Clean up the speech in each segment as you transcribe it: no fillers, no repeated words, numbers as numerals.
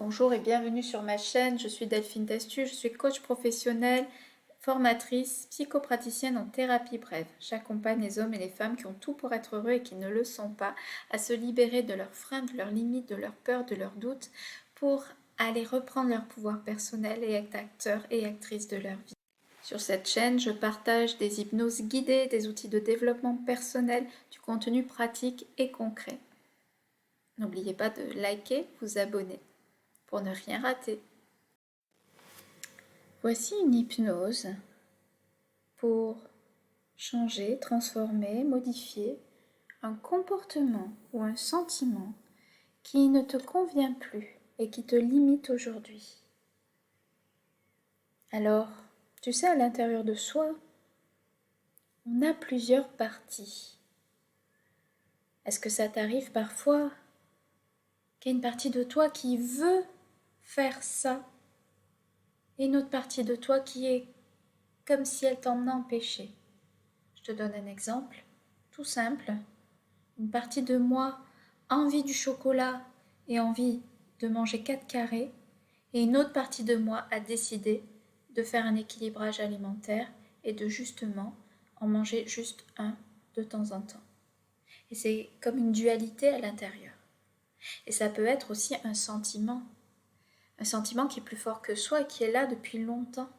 Bonjour et bienvenue sur ma chaîne, je suis Delphine Testu, je suis coach professionnelle, formatrice, psychopraticienne en thérapie brève. J'accompagne les hommes et les femmes qui ont tout pour être heureux et qui ne le sont pas à se libérer de leurs freins, de leurs limites, de leurs peurs, de leurs doutes pour aller reprendre leur pouvoir personnel et être acteurs et actrices de leur vie. Sur cette chaîne, je partage des hypnoses guidées, des outils de développement personnel, du contenu pratique et concret. N'oubliez pas de liker, vous abonner pour ne rien rater. Voici une hypnose pour changer, transformer, modifier un comportement ou un sentiment qui ne te convient plus et qui te limite aujourd'hui. Alors, tu sais, à l'intérieur de soi, on a plusieurs parties. Est-ce que ça t'arrive parfois qu'il y a une partie de toi qui veut faire ça et une autre partie de toi qui est comme si elle t'en empêchait? Je te donne un exemple tout simple. Une partie de moi a envie du chocolat et envie de manger 4 carrés, et une autre partie de moi a décidé de faire un équilibrage alimentaire et de justement en manger juste un de temps en temps. Et c'est comme une dualité à l'intérieur. Et ça peut être aussi un sentiment qui est plus fort que soi et qui est là depuis longtemps.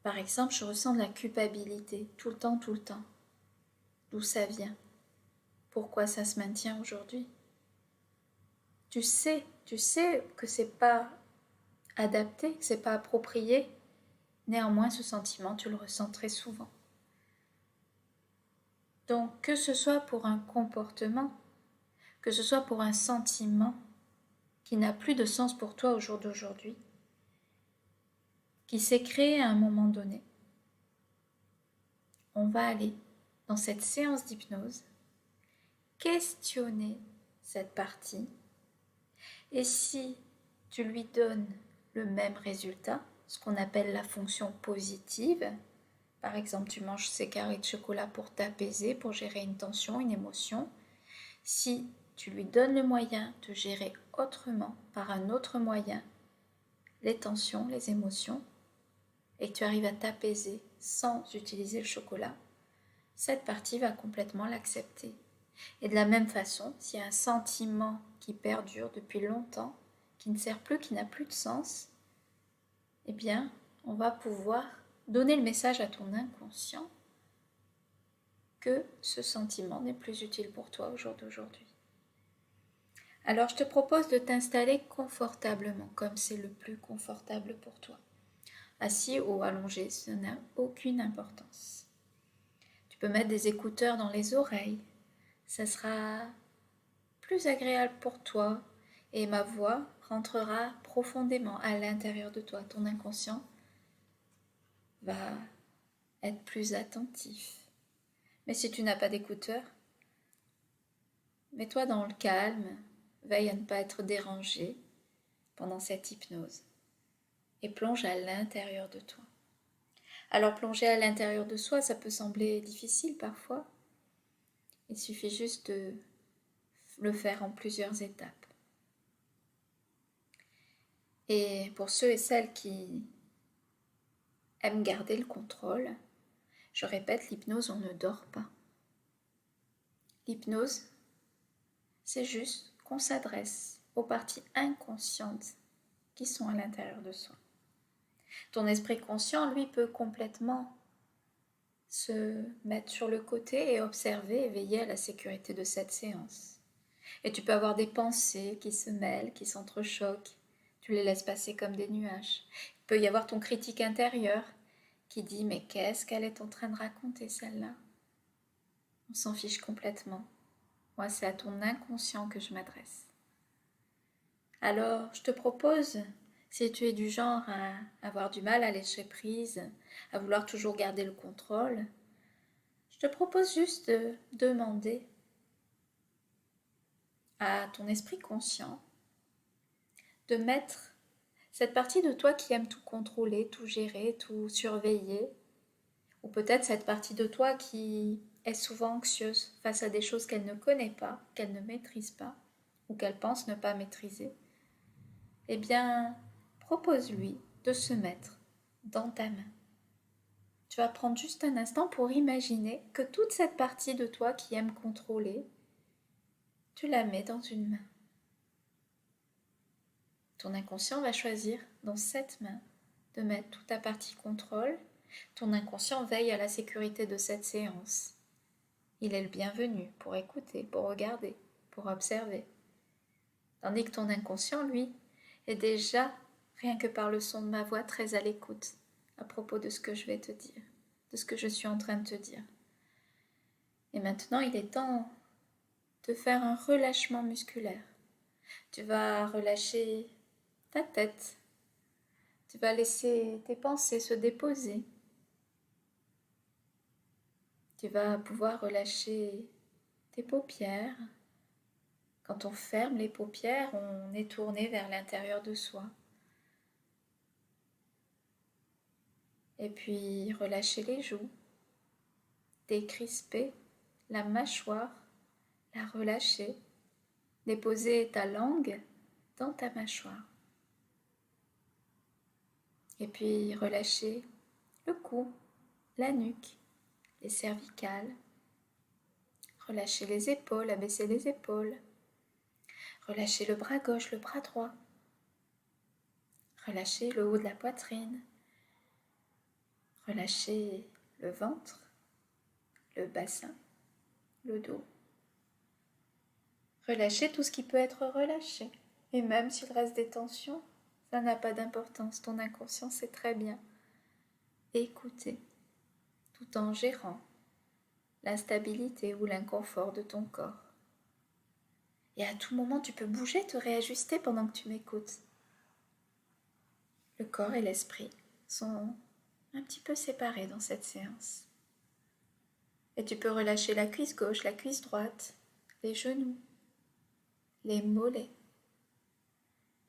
Par exemple, je ressens de la culpabilité tout le temps. D'où ça vient? Pourquoi ça se maintient aujourd'hui? Tu sais que c'est pas adapté, que c'est pas approprié. Néanmoins, ce sentiment, tu le ressens très souvent. Donc, que ce soit pour un comportement, que ce soit pour un sentiment qui n'a plus de sens pour toi au jour d'aujourd'hui, qui s'est créé à un moment donné, on va aller dans cette séance d'hypnose questionner cette partie, et si tu lui donnes le même résultat, ce qu'on appelle la fonction positive, par exemple tu manges ces carrés de chocolat pour t'apaiser, pour gérer une tension, une émotion, si tu lui donnes le moyen de gérer autrement, par un autre moyen, les tensions, les émotions, et que tu arrives à t'apaiser sans utiliser le chocolat, cette partie va complètement l'accepter. Et de la même façon, s'il y a un sentiment qui perdure depuis longtemps, qui ne sert plus, qui n'a plus de sens, eh bien, on va pouvoir donner le message à ton inconscient que ce sentiment n'est plus utile pour toi au jour d'aujourd'hui. Alors, je te propose de t'installer confortablement, comme c'est le plus confortable pour toi. Assis ou allongé, ça n'a aucune importance. Tu peux mettre des écouteurs dans les oreilles. Ça sera plus agréable pour toi et ma voix rentrera profondément à l'intérieur de toi. Ton inconscient va être plus attentif. Mais si tu n'as pas d'écouteurs, mets-toi dans le calme, veille à ne pas être dérangé pendant cette hypnose et plonge à l'intérieur de toi. Alors plonger à l'intérieur de soi, ça peut sembler difficile parfois. Il suffit juste de le faire en plusieurs étapes. Et pour ceux et celles qui aiment garder le contrôle, je répète, l'hypnose, on ne dort pas. L'hypnose, c'est juste qu'on s'adresse aux parties inconscientes qui sont à l'intérieur de soi. Ton esprit conscient, lui, peut complètement se mettre sur le côté et observer et veiller à la sécurité de cette séance. Et tu peux avoir des pensées qui se mêlent, qui s'entrechoquent. Tu les laisses passer comme des nuages. Il peut y avoir ton critique intérieur qui dit « Mais qu'est-ce qu'elle est en train de raconter, celle-là ?» On s'en fiche complètement. Moi, c'est à ton inconscient que je m'adresse. Alors, je te propose, si tu es du genre à avoir du mal à lâcher prise, à vouloir toujours garder le contrôle, je te propose juste de demander à ton esprit conscient de mettre cette partie de toi qui aime tout contrôler, tout gérer, tout surveiller, ou peut-être cette partie de toi qui est souvent anxieuse face à des choses qu'elle ne connaît pas, qu'elle ne maîtrise pas, ou qu'elle pense ne pas maîtriser. eh bien, propose-lui de se mettre dans ta main. Tu vas prendre juste un instant pour imaginer que toute cette partie de toi qui aime contrôler, tu la mets dans une main. Ton inconscient va choisir dans cette main de mettre toute ta partie contrôle. Ton inconscient veille à la sécurité de cette séance. Il est le bienvenu pour écouter, pour regarder, pour observer. Tandis que ton inconscient, lui, est déjà, rien que par le son de ma voix, très à l'écoute à propos de ce que je vais te dire, de ce que je suis en train de te dire. Et maintenant, il est temps de faire un relâchement musculaire. Tu vas relâcher ta tête. Tu vas laisser tes pensées se déposer. Tu vas pouvoir relâcher tes paupières. Quand on ferme les paupières, on est tourné vers l'intérieur de soi. Et puis relâcher les joues, décrisper la mâchoire, la relâcher, déposer ta langue dans ta mâchoire. Et puis relâcher le cou, la nuque, les cervicales. Relâcher les épaules, abaisser les épaules. Relâcher le bras gauche, le bras droit. Relâcher le haut de la poitrine. Relâcher le ventre, le bassin, le dos. Relâcher tout ce qui peut être relâché. Et même s'il reste des tensions, ça n'a pas d'importance. Ton inconscient sait très bien écouter tout en gérant l'instabilité ou l'inconfort de ton corps. Et à tout moment, tu peux bouger, te réajuster pendant que tu m'écoutes. Le corps et l'esprit sont un petit peu séparés dans cette séance. Et tu peux relâcher la cuisse gauche, la cuisse droite, les genoux, les mollets.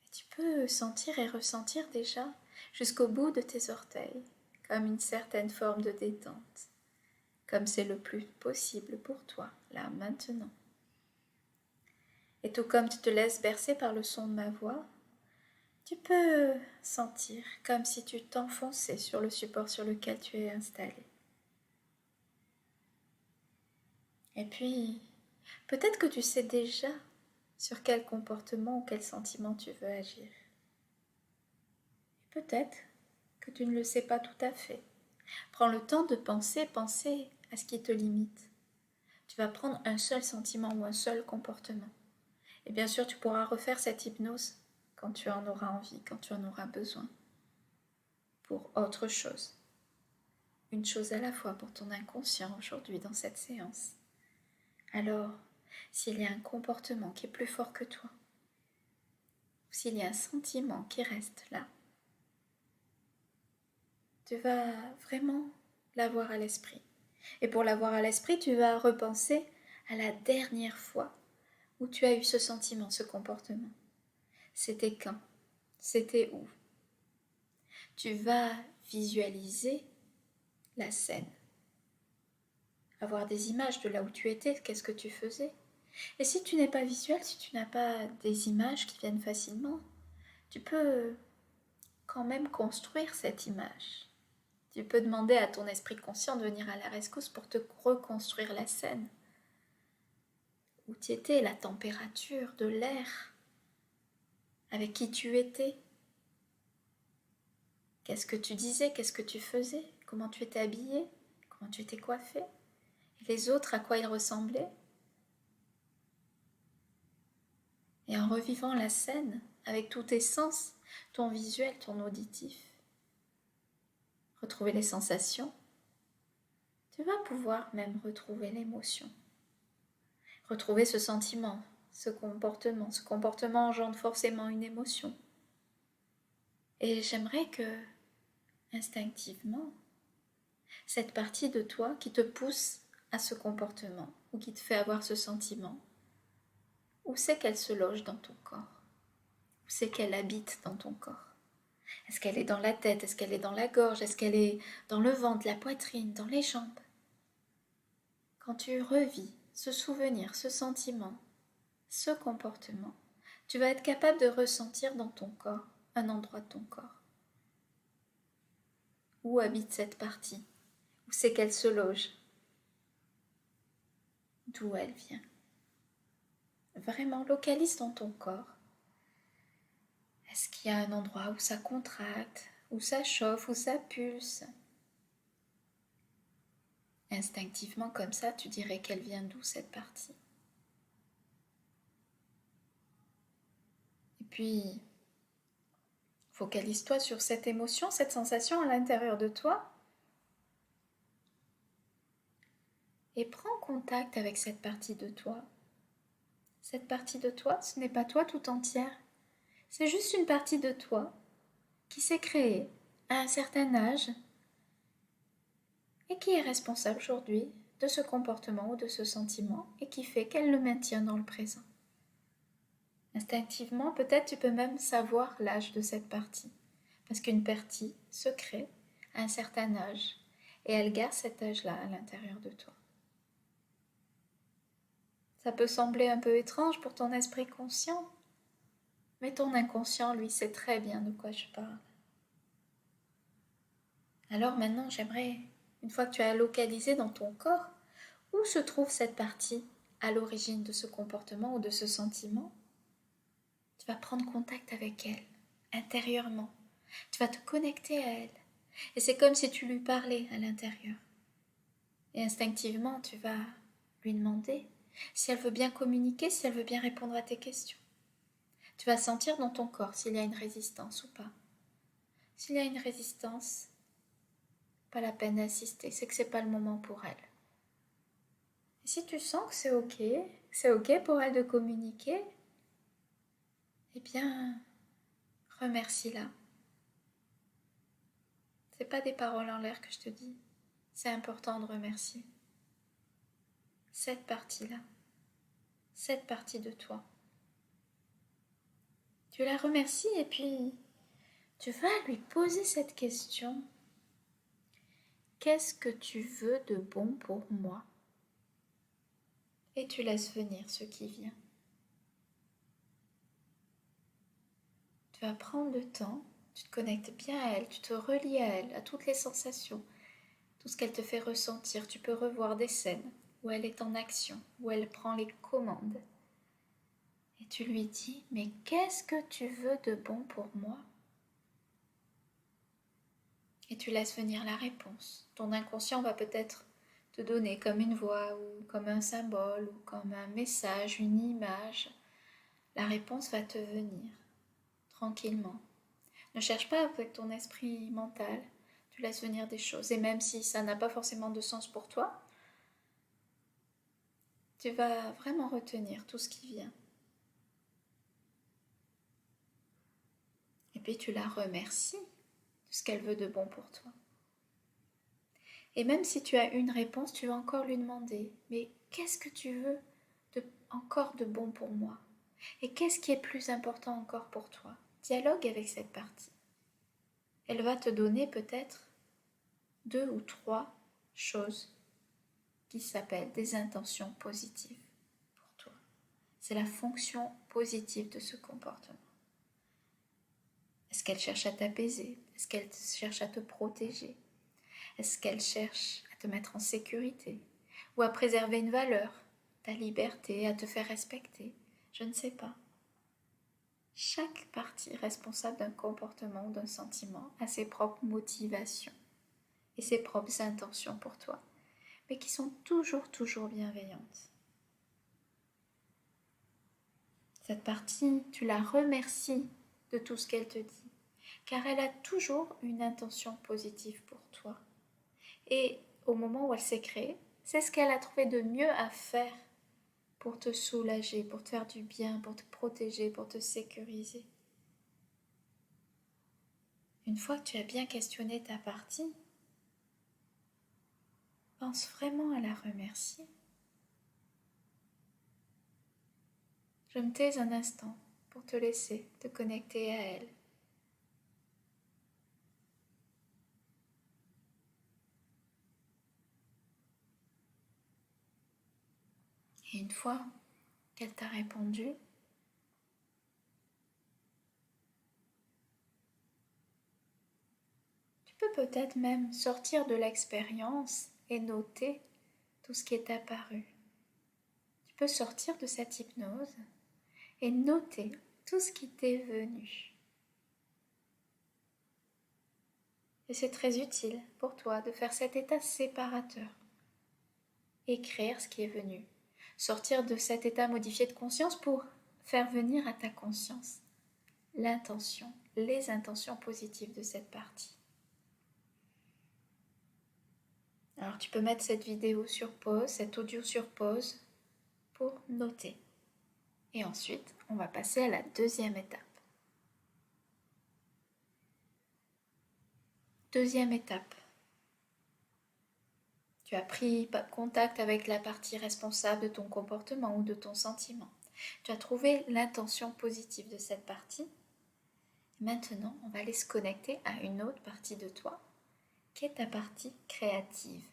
Et tu peux sentir et ressentir déjà jusqu'au bout de tes orteils, comme une certaine forme de détente, comme c'est le plus possible pour toi, là, maintenant. Et tout comme tu te laisses bercer par le son de ma voix, tu peux sentir comme si tu t'enfonçais sur le support sur lequel tu es installé. Et puis, peut-être que tu sais déjà sur quel comportement ou quel sentiment tu veux agir. Et peut-être que tu ne le sais pas tout à fait. Prends le temps de penser à ce qui te limite. Tu vas prendre un seul sentiment ou un seul comportement. Et bien sûr, tu pourras refaire cette hypnose quand tu en auras envie, quand tu en auras besoin, pour autre chose. Une chose à la fois pour ton inconscient aujourd'hui dans cette séance. Alors, s'il y a un comportement qui est plus fort que toi, ou s'il y a un sentiment qui reste là, tu vas vraiment l'avoir à l'esprit. Et pour l'avoir à l'esprit, tu vas repenser à la dernière fois où tu as eu ce sentiment, ce comportement. C'était quand? C'était où? Tu vas visualiser la scène. Avoir des images de là où tu étais, qu'est-ce que tu faisais. Et si tu n'es pas visuel, si tu n'as pas des images qui viennent facilement, tu peux quand même construire cette image. Tu peux demander à ton esprit conscient de venir à la rescousse pour te reconstruire la scène. Où tu étais, la température de l'air, avec qui tu étais. Qu'est-ce que tu disais, qu'est-ce que tu faisais, comment tu étais habillé, comment tu étais coiffé, et les autres, à quoi ils ressemblaient. Et en revivant la scène avec tous tes sens, ton visuel, ton auditif, retrouver les sensations, tu vas pouvoir même retrouver l'émotion. Retrouver ce sentiment, ce comportement. Ce comportement engendre forcément une émotion. Et j'aimerais que, instinctivement, cette partie de toi qui te pousse à ce comportement ou qui te fait avoir ce sentiment, où c'est qu'elle se loge dans ton corps? Où c'est qu'elle habite dans ton corps? Est-ce qu'elle est dans la tête? Est-ce qu'elle est dans la gorge? Est-ce qu'elle est dans le ventre, la poitrine, dans les jambes? Quand tu revis ce souvenir, ce sentiment, ce comportement, tu vas être capable de ressentir dans ton corps un endroit de ton corps. Où habite cette partie? Où c'est qu'elle se loge? D'où elle vient? Vraiment, localise dans ton corps. Est-ce qu'il y a un endroit où ça contracte, où ça chauffe, où ça pulse? Instinctivement, comme ça, tu dirais qu'elle vient d'où cette partie? Et puis, focalise-toi sur cette émotion, cette sensation à l'intérieur de toi. Et prends contact avec cette partie de toi. Cette partie de toi, ce n'est pas toi tout entière. C'est juste une partie de toi qui s'est créée à un certain âge et qui est responsable aujourd'hui de ce comportement ou de ce sentiment et qui fait qu'elle le maintient dans le présent. Instinctivement, peut-être tu peux même savoir l'âge de cette partie, parce qu'une partie se crée à un certain âge et elle garde cet âge-là à l'intérieur de toi. Ça peut sembler un peu étrange pour ton esprit conscient, mais ton inconscient, lui, sait très bien de quoi je parle. Alors maintenant, j'aimerais, une fois que tu as localisé dans ton corps, où se trouve cette partie à l'origine de ce comportement ou de ce sentiment, tu vas prendre contact avec elle, intérieurement. Tu vas te connecter à elle. Et c'est comme si tu lui parlais à l'intérieur. Et instinctivement, tu vas lui demander si elle veut bien communiquer, si elle veut bien répondre à tes questions. Tu vas sentir dans ton corps s'il y a une résistance ou pas. S'il y a une résistance, pas la peine d'insister, c'est que c'est pas le moment pour elle. Et si tu sens que c'est ok pour elle de communiquer, eh bien, remercie-la. C'est pas des paroles en l'air que je te dis, c'est important de remercier cette partie-là, cette partie de toi. Tu la remercies et puis tu vas lui poser cette question. Qu'est-ce que tu veux de bon pour moi? Et tu laisses venir ce qui vient. Tu vas prendre le temps, tu te connectes bien à elle, tu te relies à elle, à toutes les sensations, tout ce qu'elle te fait ressentir. Tu peux revoir des scènes où elle est en action, où elle prend les commandes. Et tu lui dis, mais qu'est-ce que tu veux de bon pour moi? Et tu laisses venir la réponse. Ton inconscient va peut-être te donner comme une voix ou comme un symbole ou comme un message, une image. La réponse va te venir tranquillement. Ne cherche pas avec ton esprit mental, tu laisses venir des choses. Et même si ça n'a pas forcément de sens pour toi, tu vas vraiment retenir tout ce qui vient. Et puis tu la remercies de ce qu'elle veut de bon pour toi. Et même si tu as une réponse, tu vas encore lui demander, mais qu'est-ce que tu veux encore de bon pour moi? Et qu'est-ce qui est plus important encore pour toi? Dialogue avec cette partie. Elle va te donner peut-être 2 ou 3 choses qui s'appellent des intentions positives pour toi. C'est la fonction positive de ce comportement. Est-ce qu'elle cherche à t'apaiser? Est-ce qu'elle cherche à te protéger? Est-ce qu'elle cherche à te mettre en sécurité? Ou à préserver une valeur, ta liberté, à te faire respecter? Je ne sais pas. Chaque partie responsable d'un comportement ou d'un sentiment a ses propres motivations et ses propres intentions pour toi, mais qui sont toujours bienveillantes. Cette partie, tu la remercies de tout ce qu'elle te dit, car elle a toujours une intention positive pour toi. Et au moment où elle s'est créée, c'est ce qu'elle a trouvé de mieux à faire pour te soulager, pour te faire du bien, pour te protéger, pour te sécuriser. Une fois que tu as bien questionné ta partie, pense vraiment à la remercier. Je me tais un instant pour te laisser te connecter à elle. Et une fois qu'elle t'a répondu, peut-être même sortir de l'expérience et noter tout ce qui est apparu. Tu peux sortir de cette hypnose et noter tout ce qui t'est venu. Et c'est très utile pour toi de faire cet état séparateur. Écrire ce qui est venu. Sortir de cet état modifié de conscience pour faire venir à ta conscience l'intention, les intentions positives de cette partie. Alors tu peux mettre cette vidéo sur pause, cet audio sur pause pour noter. Et ensuite, on va passer à la deuxième étape. Deuxième étape. Tu as pris contact avec la partie responsable de ton comportement ou de ton sentiment. Tu as trouvé l'intention positive de cette partie. Maintenant, on va aller se connecter à une autre partie de toi, qui est ta partie créative.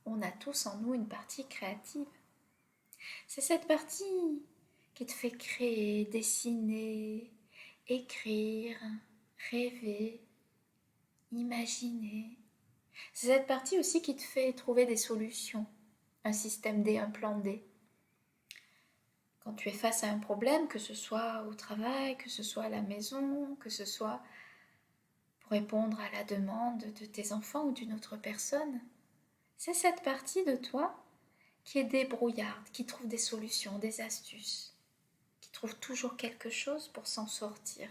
On a tous en nous une partie créative. C'est cette partie qui te fait créer, dessiner, écrire, rêver, imaginer. C'est cette partie aussi qui te fait trouver des solutions, un système D, un plan D. Quand tu es face à un problème, que ce soit au travail, que ce soit à la maison, que ce soit pour répondre à la demande de tes enfants ou d'une autre personne, c'est cette partie de toi qui est débrouillarde, qui trouve des solutions, des astuces, qui trouve toujours quelque chose pour s'en sortir.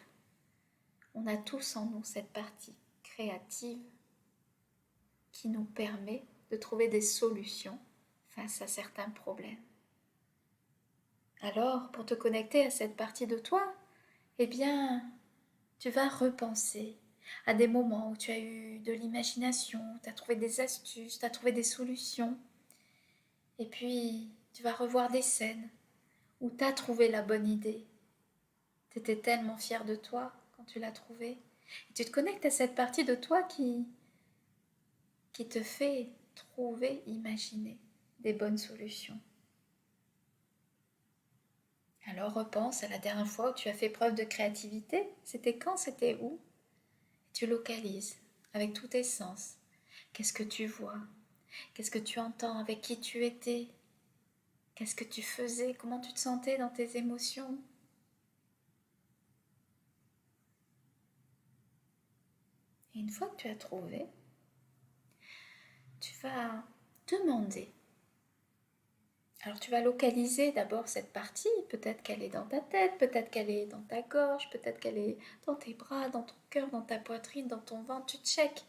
On a tous en nous cette partie créative qui nous permet de trouver des solutions face à certains problèmes. Alors, pour te connecter à cette partie de toi, eh bien, tu vas repenser à des moments où tu as eu de l'imagination, tu as trouvé des astuces, tu as trouvé des solutions. Et puis, tu vas revoir des scènes où tu as trouvé la bonne idée. Tu étais tellement fière de toi quand tu l'as trouvée. Et tu te connectes à cette partie de toi qui te fait trouver, imaginer des bonnes solutions. Alors repense à la dernière fois où tu as fait preuve de créativité. C'était quand? C'était où? Tu localises avec tous tes sens. Qu'est-ce que tu vois? Qu'est-ce que tu entends? Avec qui tu étais? Qu'est-ce que tu faisais? Comment tu te sentais dans tes émotions? Et une fois que tu as trouvé, tu vas demander. Alors tu vas localiser d'abord cette partie, peut-être qu'elle est dans ta tête, peut-être qu'elle est dans ta gorge, peut-être qu'elle est dans tes bras, dans ton cœur, dans ta poitrine, dans ton ventre. Tu checkes,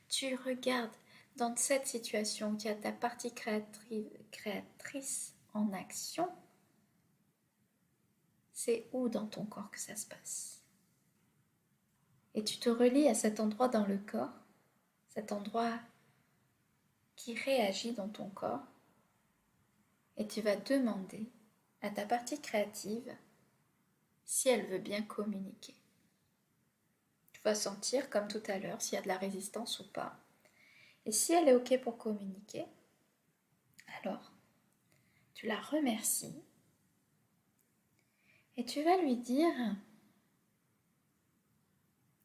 tu regardes dans cette situation où tu as ta partie créatrice en action. C'est où dans ton corps que ça se passe? Et tu te relis à cet endroit dans le corps, cet endroit qui réagit dans ton corps. Et tu vas demander à ta partie créative si elle veut bien communiquer. Tu vas sentir, comme tout à l'heure, s'il y a de la résistance ou pas. Et si elle est OK pour communiquer, alors tu la remercies et tu vas lui dire,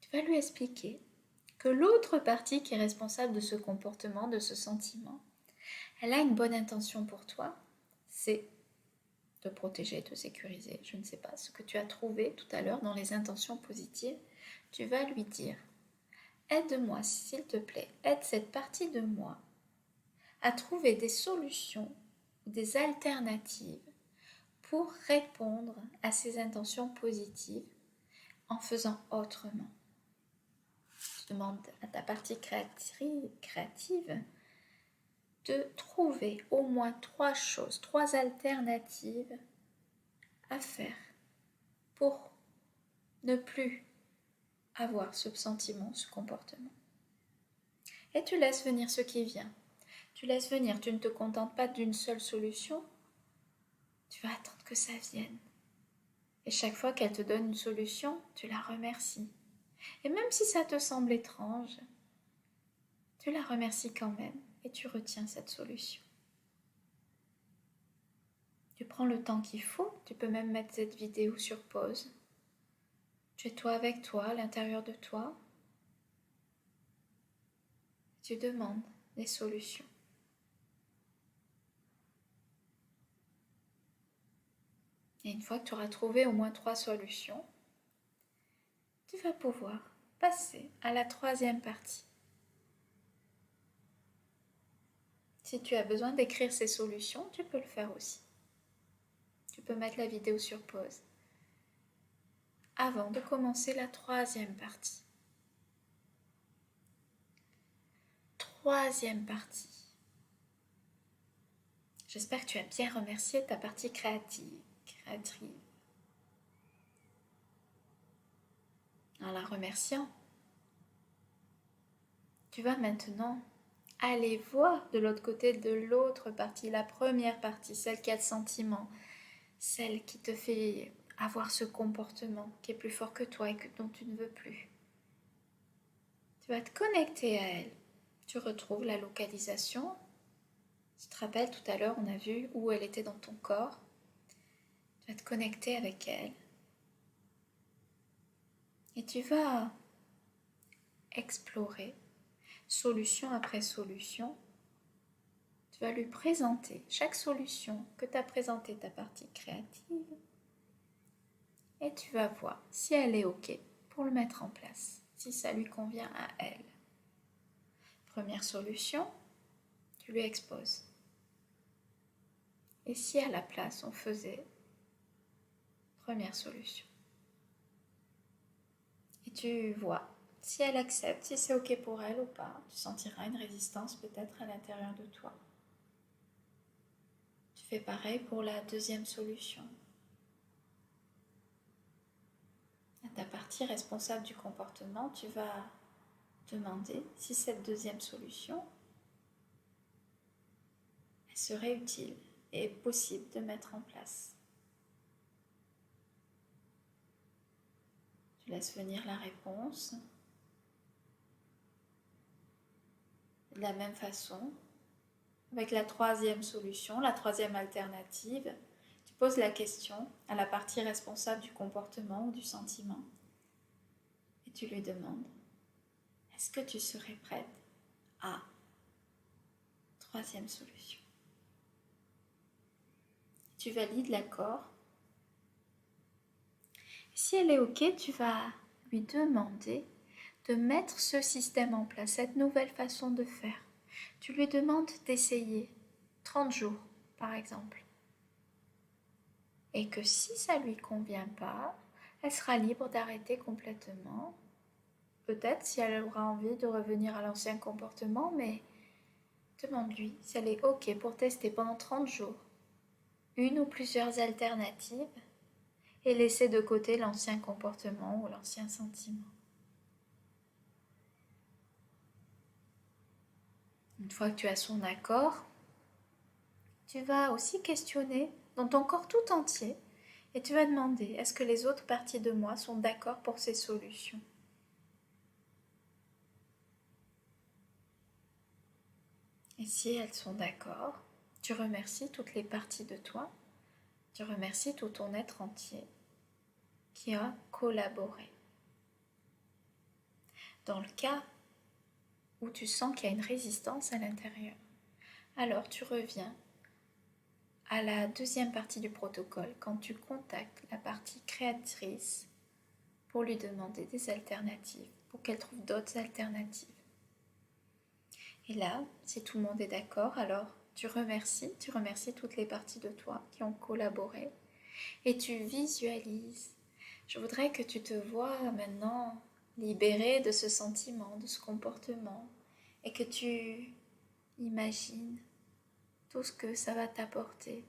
tu vas lui expliquer que l'autre partie qui est responsable de ce comportement, de ce sentiment, elle a une bonne intention pour toi, c'est te protéger, te sécuriser, je ne sais pas, ce que tu as trouvé tout à l'heure dans les intentions positives, tu vas lui dire « Aide-moi, s'il te plaît, aide cette partie de moi à trouver des solutions, des alternatives pour répondre à ces intentions positives en faisant autrement. » Tu demandes à ta partie créative de trouver au moins 3 choses, 3 alternatives à faire pour ne plus avoir ce sentiment, ce comportement. Et tu laisses venir ce qui vient. Tu laisses venir, tu ne te contentes pas d'une seule solution, tu vas attendre que ça vienne. Et chaque fois qu'elle te donne une solution, tu la remercies. Et même si ça te semble étrange, tu la remercies quand même et tu retiens cette solution. Tu prends le temps qu'il faut, tu peux même mettre cette vidéo sur pause. Tu es toi avec toi, à l'intérieur de toi. Tu demandes des solutions. Et une fois que tu auras trouvé au moins 3 solutions, tu vas pouvoir passer à la 3e partie. Si tu as besoin d'écrire ces solutions, tu peux le faire aussi. Tu peux mettre la vidéo sur pause avant de commencer la 3e partie. 3e partie. J'espère que tu as bien remercié ta partie créative. En la remerciant, tu vas maintenant aller voir de l'autre côté de l'autre partie, la première partie, celle qui a le sentiment, celle qui te fait avoir ce comportement qui est plus fort que toi et dont tu ne veux plus. Tu vas te connecter à elle. Tu retrouves la localisation. Tu te rappelles, tout à l'heure, on a vu où elle était dans ton corps. Tu vas te connecter avec elle. Et tu vas explorer, solution après solution. Tu vas lui présenter chaque solution que t'as présentée ta partie créative. Et tu vas voir si elle est OK pour le mettre en place, si ça lui convient à elle. Première solution, tu lui exposes. Et si à la place on faisait première solution. Et tu vois si elle accepte, si c'est OK pour elle ou pas. Tu sentiras une résistance peut-être à l'intérieur de toi. Tu fais pareil pour la 2e solution. À ta partie responsable du comportement, tu vas demander si cette 2e solution elle serait utile et possible de mettre en place. Tu laisses venir la réponse. De la même façon, avec la 3e solution, la 3e alternative, tu poses la question à la partie responsable du comportement ou du sentiment et tu lui demandes: est-ce que tu serais prête à 3e solution? Tu valides l'accord. Si elle est OK, tu vas lui demander de mettre ce système en place, cette nouvelle façon de faire. Tu lui demandes d'essayer 30 jours, par exemple. Et que si ça ne lui convient pas, elle sera libre d'arrêter complètement. Peut-être si elle aura envie de revenir à l'ancien comportement, mais demande-lui si elle est OK pour tester pendant 30 jours une ou plusieurs alternatives et laisser de côté l'ancien comportement ou l'ancien sentiment. Une fois que tu as son accord, tu vas aussi questionner dans ton corps tout entier et tu vas demander: est-ce que les autres parties de moi sont d'accord pour ces solutions? Et si elles sont d'accord, tu remercies toutes les parties de toi, tu remercies tout ton être entier qui a collaboré. Dans le cas où tu sens qu'il y a une résistance à l'intérieur, alors tu reviens à la 2e partie du protocole quand tu contactes la partie créatrice pour lui demander des alternatives, pour qu'elle trouve d'autres alternatives. Et là, si tout le monde est d'accord, alors tu remercies toutes les parties de toi qui ont collaboré et tu visualises. Je voudrais que tu te vois maintenant libéré de ce sentiment, de ce comportement et que tu imagines tout ce que ça va t'apporter,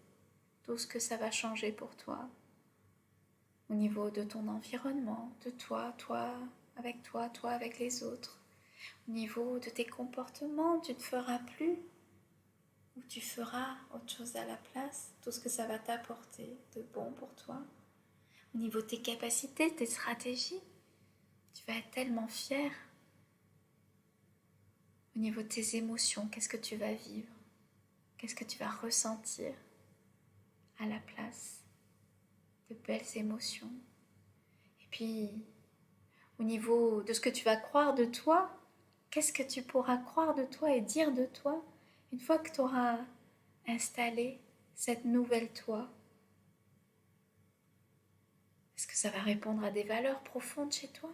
tout ce que ça va changer pour toi au niveau de ton environnement, de toi avec les autres. Au niveau de tes comportements, tu ne feras plus ou tu feras autre chose à la place, tout ce que ça va t'apporter de bon pour toi. Au niveau de tes capacités, tes stratégies, tu vas être tellement fier. Au niveau de tes émotions, qu'est-ce que tu vas vivre? Qu'est-ce que tu vas ressentir à la place de belles émotions? Et puis, au niveau de ce que tu vas croire de toi, Qu'est-ce que tu pourras croire de toi et dire de toi une fois que tu auras installé cette nouvelle toi? Est-ce que ça va répondre à des valeurs profondes chez toi?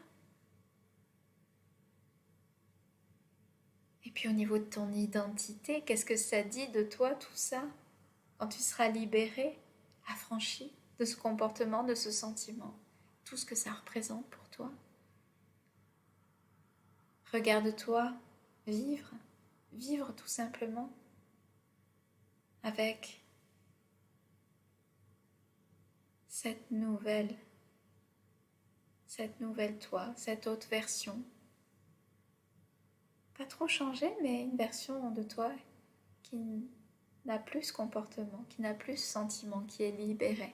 Et puis au niveau de ton identité, qu'est-ce que ça dit de toi tout ça quand tu seras libéré, affranchi de ce comportement, de ce sentiment, tout ce que ça représente pour toi? Regarde-toi vivre, vivre tout simplement avec cette nouvelle toi, cette autre version. Pas trop changée, mais une version de toi qui n'a plus ce comportement, qui n'a plus ce sentiment, qui est libérée.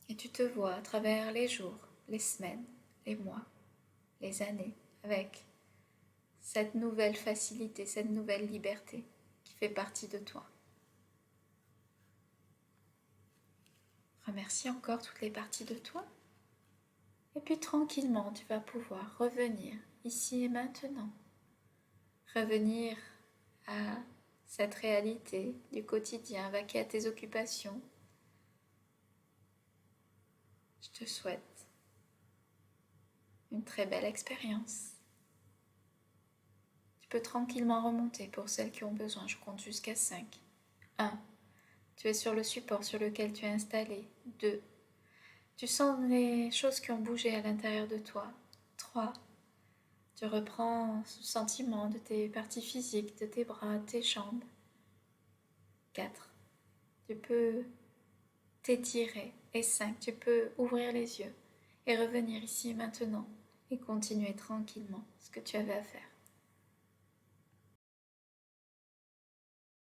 Et tu te vois à travers les jours, les semaines, les mois, les années, avec cette nouvelle facilité, cette nouvelle liberté qui fait partie de toi. Remercie encore toutes les parties de toi. Et puis tranquillement, tu vas pouvoir revenir ici et maintenant. Revenir à cette réalité du quotidien, vaquer à tes occupations. Je te souhaite une très belle expérience. Tu peux tranquillement remonter pour celles qui ont besoin. Je compte jusqu'à 5. 1. Tu es sur le support sur lequel tu es installé. 2. Tu sens les choses qui ont bougé à l'intérieur de toi. 3. Tu reprends ce sentiment de tes parties physiques, de tes bras, de tes jambes. 4. Tu peux t'étirer. Et 5. Tu peux ouvrir les yeux et revenir ici et maintenant et continuer tranquillement ce que tu avais à faire.